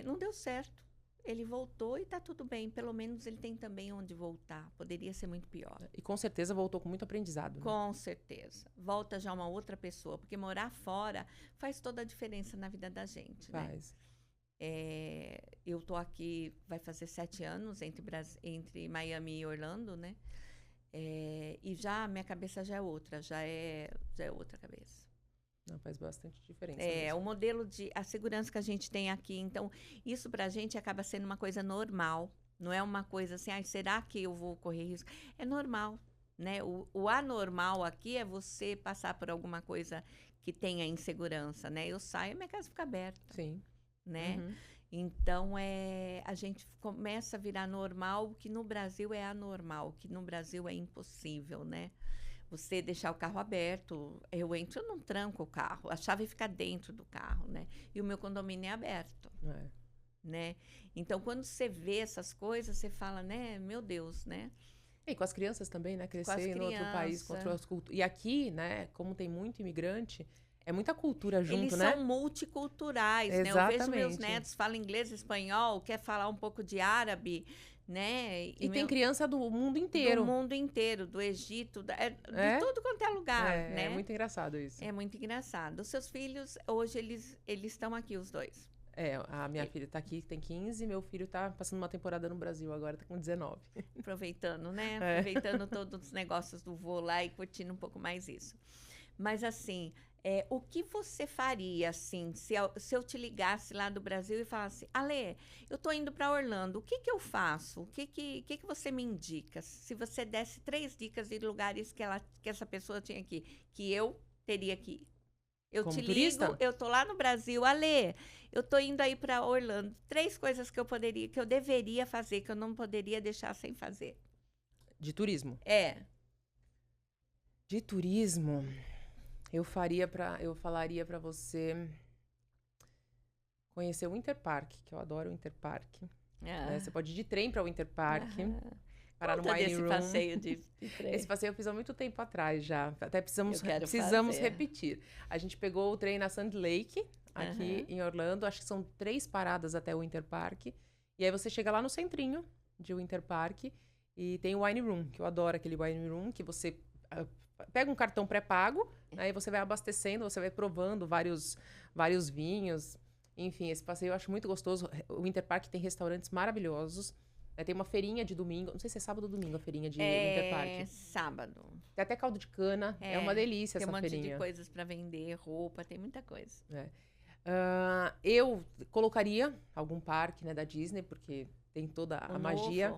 Não deu certo. Ele voltou e está tudo bem. Pelo menos ele tem também onde voltar. Poderia ser muito pior. E com certeza voltou com muito aprendizado. Né? Com certeza. Volta já uma outra pessoa. Porque morar fora faz toda a diferença na vida da gente. Faz. Né? Eu tô aqui, vai fazer 7 anos entre Miami e Orlando, né? E já a minha cabeça já é outra. Já é outra cabeça. Não, faz bastante diferença. O modelo a segurança que a gente tem aqui. Então, isso pra gente acaba sendo uma coisa normal. Não é uma coisa assim, será que eu vou correr risco? É normal, né? O anormal aqui é você passar por alguma coisa que tenha insegurança, né? Eu saio e minha casa fica aberta. Sim. Né? Então, a gente começa a virar normal, o que no Brasil é anormal, o que no Brasil é impossível, né? Você deixar o carro aberto, eu entro, eu não tranco o carro, a chave fica dentro do carro, né? E o meu condomínio é aberto, né? Então, quando você vê essas coisas, você fala, né? Meu Deus, né? E com as crianças também, né? Crescer em outro país, com outras culturas. E aqui, né? Como tem muito imigrante, é muita cultura junto, Eles né? são multiculturais, né? Eu vejo meus netos falam inglês, espanhol, quer falar um pouco de árabe, né? E tem criança do mundo inteiro. Do mundo inteiro, do Egito, de tudo quanto é lugar, né? É muito engraçado isso. É muito engraçado. Os seus filhos, hoje, eles estão aqui, os dois. A minha filha tá aqui, tem 15, meu filho tá passando uma temporada no Brasil agora, tá com 19. Aproveitando, né? Aproveitando todos os negócios do voo lá e curtindo um pouco mais isso. Mas, assim, o que você faria, assim, se eu te ligasse lá do Brasil e falasse, Ale, eu tô indo para Orlando, o que eu faço? O que você me indica? Se você desse 3 dicas de lugares que essa pessoa tinha aqui, que eu teria que ir. Eu Como te turista? ligo, eu tô lá no Brasil, Ale, eu tô indo aí para Orlando. 3 coisas que eu deveria fazer, que eu não poderia deixar sem fazer. De turismo? De turismo... Eu falaria para você conhecer o Winter Park, que eu adoro o Winter Park. Né? Você pode ir de trem para o Winter Park, parar no Wine Room. Passeio de trem. Esse passeio eu fiz há muito tempo atrás já. Até precisamos repetir. A gente pegou o trem na Sand Lake, aqui em Orlando. Acho que são 3 paradas até o Winter Park. E aí você chega lá no centrinho de Winter Park e tem o Wine Room, que eu adoro aquele Wine Room, que você... pega um cartão pré-pago, aí você vai abastecendo, você vai provando vários vinhos. Enfim, esse passeio eu acho muito gostoso. O Winter Park tem restaurantes maravilhosos. Tem uma feirinha de domingo. Não sei se é sábado ou domingo a feirinha de Winter Park. É sábado. Tem até caldo de cana. É uma delícia essa feirinha. Tem um monte de coisas para vender, roupa, tem muita coisa. Eu colocaria algum parque, né, da Disney, porque tem toda a magia.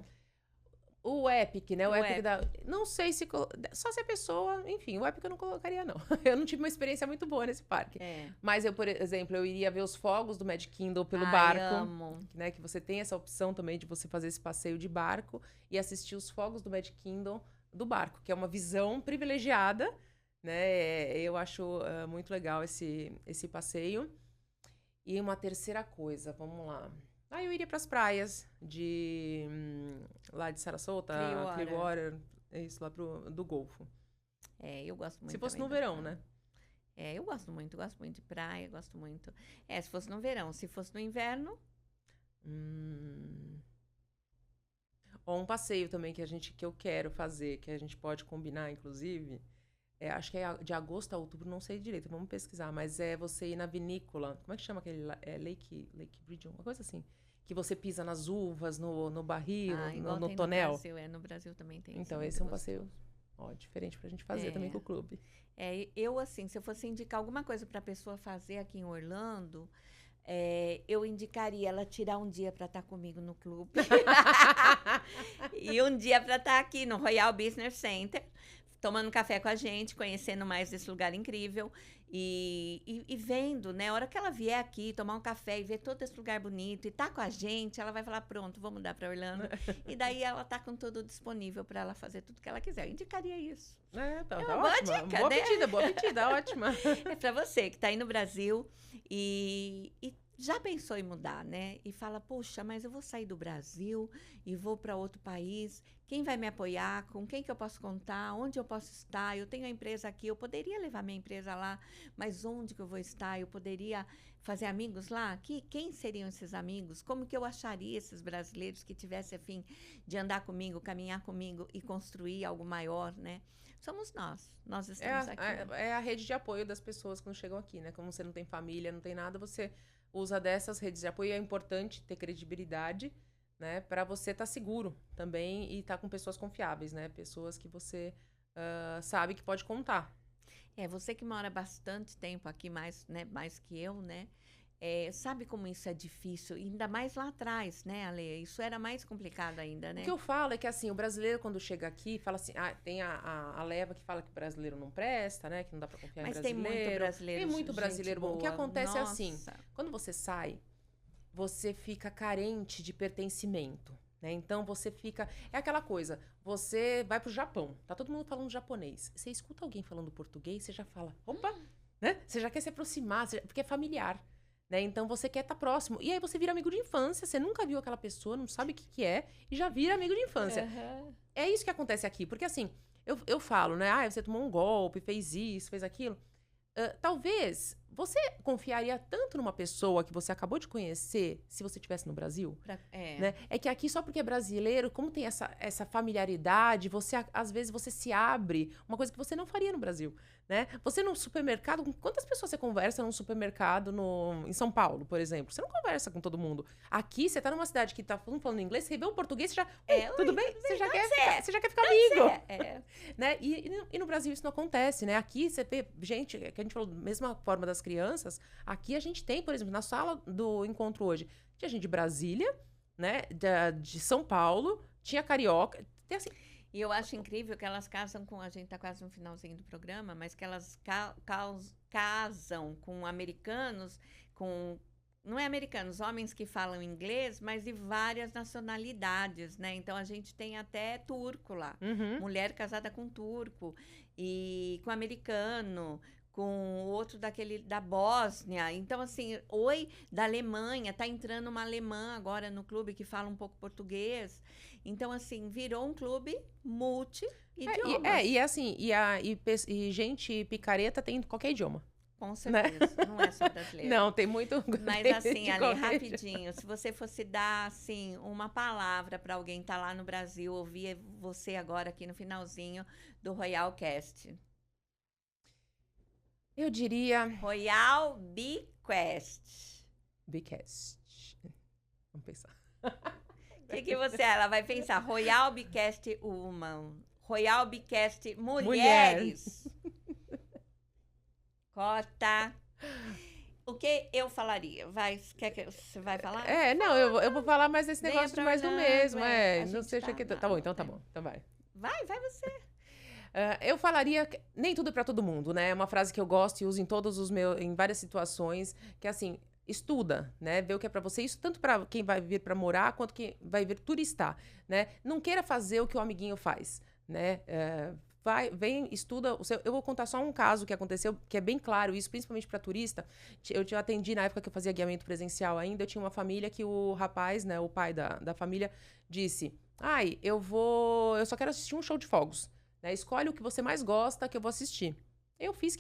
O Epic, né? O Epic Epic. Não sei se... Só se a pessoa... Enfim, o Epic eu não colocaria, não. Eu não tive uma experiência muito boa nesse parque. Mas eu, por exemplo, eu iria ver os fogos do Magic Kingdom pelo barco. Amo. Né? Que você tem essa opção também de você fazer esse passeio de barco e assistir os fogos do Magic Kingdom do barco, que é uma visão privilegiada, né? Eu acho muito legal esse passeio. E uma terceira coisa, vamos lá. Eu iria para as praias lá de Sarasota, Clearwater, é isso, lá do Golfo. Eu gosto muito. Se fosse no verão, né? Eu gosto muito de praia, gosto muito. Se fosse no verão, se fosse no inverno... Ou um passeio também que eu quero fazer, que a gente pode combinar, inclusive, acho que é de agosto a outubro, não sei direito, vamos pesquisar, mas é você ir na vinícola, como é que chama aquele, Lake Region, uma coisa assim, que você pisa nas uvas, no barril, no tonel. No Brasil também tem. Então, esse é um passeio diferente pra gente fazer também com o clube. Eu, assim, se eu fosse indicar alguma coisa pra pessoa fazer aqui em Orlando... eu indicaria ela tirar um dia para estar comigo no clube. E um dia para estar aqui no Royal Business Center, tomando café com a gente, conhecendo mais desse lugar incrível e vendo, né? A hora que ela vier aqui, tomar um café e ver todo esse lugar bonito e tá com a gente, ela vai falar, pronto, vou mudar para Orlando. E daí ela tá com tudo disponível para ela fazer tudo que ela quiser. Eu indicaria isso. Tá ótima. Dica, boa pedida, ótima. É para você que tá aí no Brasil e já pensou em mudar, né? E fala, poxa, mas eu vou sair do Brasil e vou para outro país. Quem vai me apoiar? Com quem que eu posso contar? Onde eu posso estar? Eu tenho a empresa aqui, eu poderia levar minha empresa lá, mas onde que eu vou estar? Eu poderia fazer amigos lá? Quem seriam esses amigos? Como que eu acharia esses brasileiros que tivessem a fim de andar comigo, caminhar comigo e construir algo maior, né? Somos nós. Nós estamos aqui. É a rede de apoio das pessoas quando chegam aqui, né? Como você não tem família, não tem nada, você usa dessas redes de apoio. É importante ter credibilidade, né? Para você estar seguro também e estar com pessoas confiáveis, né? Pessoas que você sabe que pode contar. Você que mora bastante tempo aqui, mais que eu, né? Sabe como isso é difícil, ainda mais lá atrás, né, Ale? Isso era mais complicado ainda, né? O que eu falo é que, assim, o brasileiro, quando chega aqui, fala assim, tem a leva que fala que o brasileiro não presta, né? Que não dá pra confiar em brasileiro. Mas tem muito brasileiro. Tem muito brasileiro bom. O que acontece é assim, Nossa. Quando você sai, você fica carente de pertencimento, né? Então, você fica... É aquela coisa, você vai pro Japão, tá todo mundo falando japonês. Você escuta alguém falando português, você já fala, opa, né? Você já quer se aproximar, porque é familiar. Né? Então, você quer estar próximo. E aí, você vira amigo de infância. Você nunca viu aquela pessoa, não sabe o que é. E já vira amigo de infância. Uhum. É isso que acontece aqui. Porque, assim, eu falo, né? Você tomou um golpe, fez isso, fez aquilo. Talvez você confiaria tanto numa pessoa que você acabou de conhecer se você estivesse no Brasil? Né? É que aqui, só porque é brasileiro, como tem essa familiaridade, às vezes você se abre, uma coisa que você não faria no Brasil. Né? Você no supermercado, com quantas pessoas você conversa num supermercado em São Paulo, por exemplo? Você não conversa com todo mundo. Aqui, você tá numa cidade que tá falando inglês, você vê um português, você já... tudo bem? Você já quer ficar amigo. Né? E no Brasil isso não acontece, né? Aqui você vê gente, que a gente falou, mesma forma das crianças, aqui a gente tem, por exemplo, na sala do encontro hoje, tinha gente de Brasília, né? De São Paulo, tinha carioca, tem assim... E eu acho incrível que elas casam com... A gente tá quase no finalzinho do programa, mas que elas casam com americanos, não é americanos, homens que falam inglês, mas de várias nacionalidades, né? Então, a gente tem até turco lá. Uhum. Mulher casada com turco e com americano, com outro da Bósnia. Então, assim, da Alemanha, tá entrando uma alemã agora no clube que fala um pouco português. Então, assim, virou um clube multi-idiomas. E gente picareta tem qualquer idioma. Com certeza, né? Não é só brasileiro. Não, tem muito... Mas assim, Ali, rapidinho, se você fosse dar, assim, uma palavra para alguém que tá lá no Brasil, ouvir você agora aqui no finalzinho do Royal Cast. Eu diria... Royal Bcast. Bcast. Vamos pensar. O que você... Ela vai pensar, Royal Bcast Woman, Royal Bcast Mulheres. Corta. O que eu falaria? Quer que você vai falar? Não, eu vou falar mais desse Venha negócio de pra mais do Orlando, mesmo, a não gente seja que... Tá bom, então tá bom, então vai. Vai você. Eu falaria que nem tudo é pra todo mundo, né? É uma frase que eu gosto e uso em em várias situações, que é assim, estuda, né? Vê o que é pra você, isso tanto pra quem vai vir pra morar, quanto quem vai vir turistar, né? Não queira fazer o que o amiguinho faz, né? Vem, estuda o seu... Eu vou contar só um caso que aconteceu, que é bem claro isso, principalmente para turista. Eu te atendi na época que eu fazia guiamento presencial ainda, eu tinha uma família que o rapaz, né, o pai da família, disse: eu só quero assistir um show de fogos, né? Escolhe o que você mais gosta que eu vou assistir. Eu fiz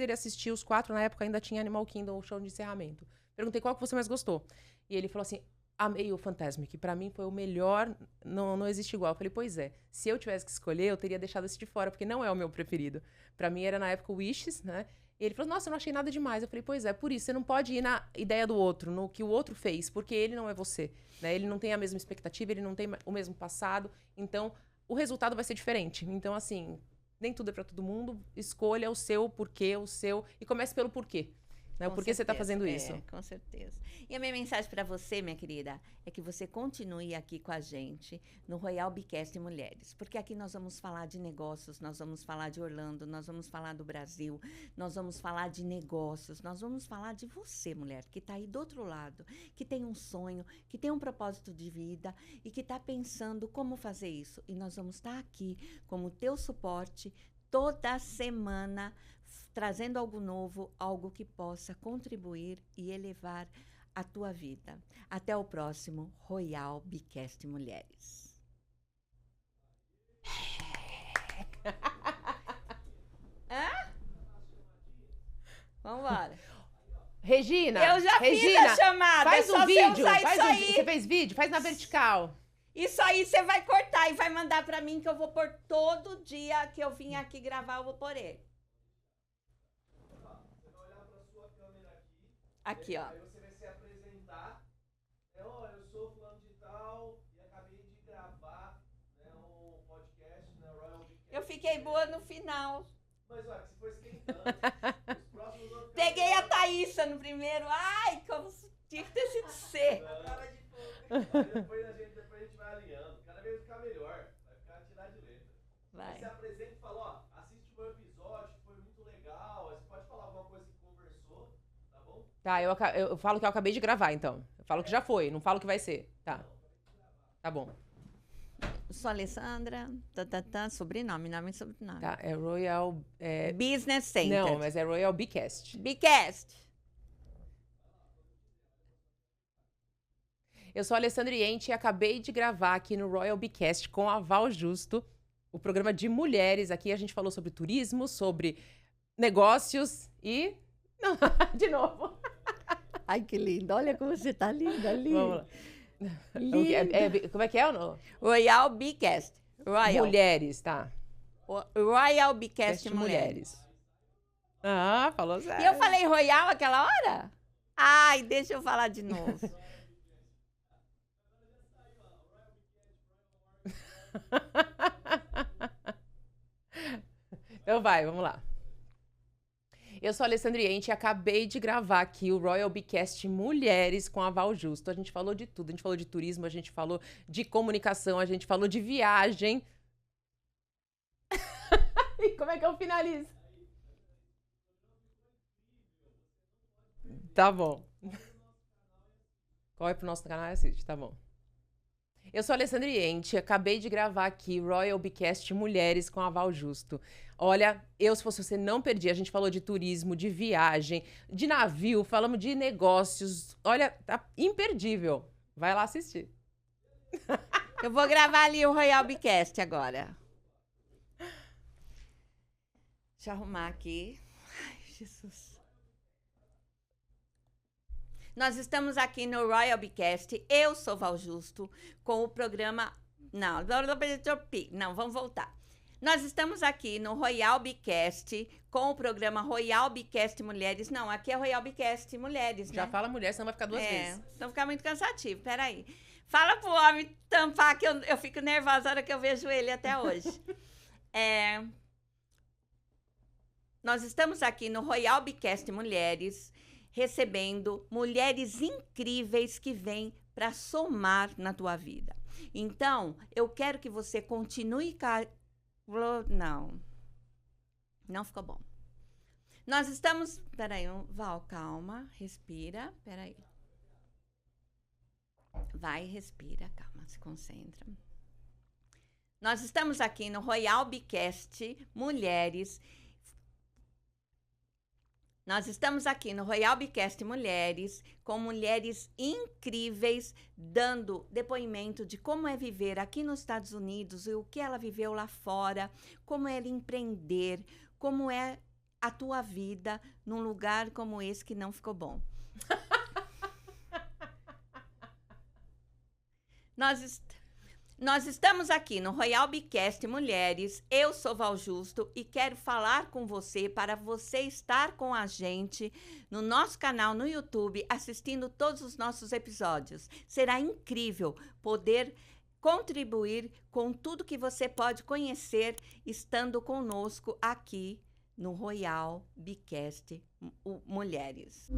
ele assistir os 4, na época ainda tinha Animal Kingdom, o show de encerramento. Perguntei qual que você mais gostou. E ele falou assim: amei o Fantasmic, que pra mim foi o melhor, não existe igual. Eu falei, pois é, se eu tivesse que escolher, eu teria deixado esse de fora, porque não é o meu preferido. Pra mim era na época o Wishes, né? E ele falou, nossa, eu não achei nada demais. Eu falei, pois é, por isso, você não pode ir na ideia do outro, no que o outro fez, porque ele não é você, né? Ele não tem a mesma expectativa, ele não tem o mesmo passado, então o resultado vai ser diferente. Então, assim, nem tudo é pra todo mundo, escolha o seu porquê, e comece pelo porquê. Né? Por que você está fazendo isso? Com certeza. E a minha mensagem para você, minha querida, é que você continue aqui com a gente no Royal Bicast Mulheres. Porque aqui nós vamos falar de negócios, nós vamos falar de Orlando, nós vamos falar do Brasil, nós vamos falar de negócios, nós vamos falar de você, mulher, que está aí do outro lado, que tem um sonho, que tem um propósito de vida e que está pensando como fazer isso. E nós vamos estar aqui como teu suporte toda semana, trazendo algo novo, algo que possa contribuir e elevar a tua vida. Até o próximo Royal Bicast Mulheres. Vamos embora. Regina, eu já fiz a chamada. Faz um vídeo. Você fez vídeo? Faz na vertical. Isso aí você vai cortar e vai mandar pra mim, que eu vou pôr todo dia que eu vim aqui gravar, eu vou pôr ele. Aqui, ó. Aí você vai se apresentar. Eu sou fulano de tal e acabei de gravar, né, um podcast, né, Royal Bicast. Eu fiquei boa no final. Mas olha, se for esquentando, os próximos vão ficar... Peguei a Thaísa no primeiro. Ai, como tinha que ter sido C. Depois a gente vai alinhando. Cada vez vai ficar melhor. Vai ficar tirar de letra. Vai. Você apresenta e fala, ó, assiste o meu episódio, que foi muito legal. Aí você pode falar alguma coisa que conversou, tá bom? Tá, eu falo que eu acabei de gravar, então. Eu falo que já foi, não falo que vai ser. Tá. Tá bom. Sou Alessandra, sobrenome, nome e sobrenome. Tá, é Royal... Business Center. Não, mas é Royal Bicast. Bicast. Eu sou a Alessandra Iente e acabei de gravar aqui no Royal Bicast com a Val Justo, o programa de mulheres. Aqui a gente falou sobre turismo, sobre negócios e... Não, de novo. Ai, que lindo. Olha como você tá linda, linda. Vamos lá. Como é que é o nome? Royal Bicast. Royal. Mulheres, tá. Royal Bicast Mulheres. Ah, falou certo. E eu falei Royal aquela hora? Ai, deixa eu falar de novo. Então vai, vamos lá. Eu sou a Alessandra Iente e acabei de gravar aqui o Royal Bicast Mulheres com a Val Justo. A gente falou de tudo. A gente falou de turismo, a gente falou de comunicação, a gente falou de viagem. E como é que eu finalizo? Tá bom. Corre pro nosso canal e assiste, tá bom. Eu sou a Alessandra Iente, acabei de gravar aqui Royal Bicast Mulheres com a Val Justo. Olha, se fosse você, não perdi. A gente falou de turismo, de viagem, de navio, falamos de negócios. Olha, tá imperdível. Vai lá assistir. Eu vou gravar ali o Royal Bicast agora. Deixa eu arrumar aqui. Ai, Jesus. Nós estamos aqui no Royal Bicast. Eu sou Val Justo com o programa... Não, vamos voltar. Nós estamos aqui no Royal Bicast com o programa Royal Bicast Mulheres. Não, aqui é Royal Bicast Mulheres, né? Já fala mulher, senão vai ficar duas vezes. Senão fica muito cansativo. Peraí. Fala pro homem tampar, que eu fico nervosa na hora que eu vejo ele até hoje. Nós estamos aqui no Royal Bicast Mulheres. recebendo mulheres incríveis que vêm para somar na tua vida. Então, eu quero que você continue... Não ficou bom. Nós estamos... Peraí, Val, calma, respira, peraí. Vai, respira, calma, se concentra. Nós estamos aqui no Royal Bicast Mulheres. Nós estamos aqui no Royal Bicast Mulheres, com mulheres incríveis, dando depoimento de como é viver aqui nos Estados Unidos e o que ela viveu lá fora, como é empreender, como é a tua vida num lugar como esse que não ficou bom. Nós estamos aqui no Royal Bicast Mulheres, eu sou Val Justo e quero falar com você para você estar com a gente no nosso canal no YouTube, assistindo todos os nossos episódios. Será incrível poder contribuir com tudo que você pode conhecer estando conosco aqui no Royal Bicast Mulheres.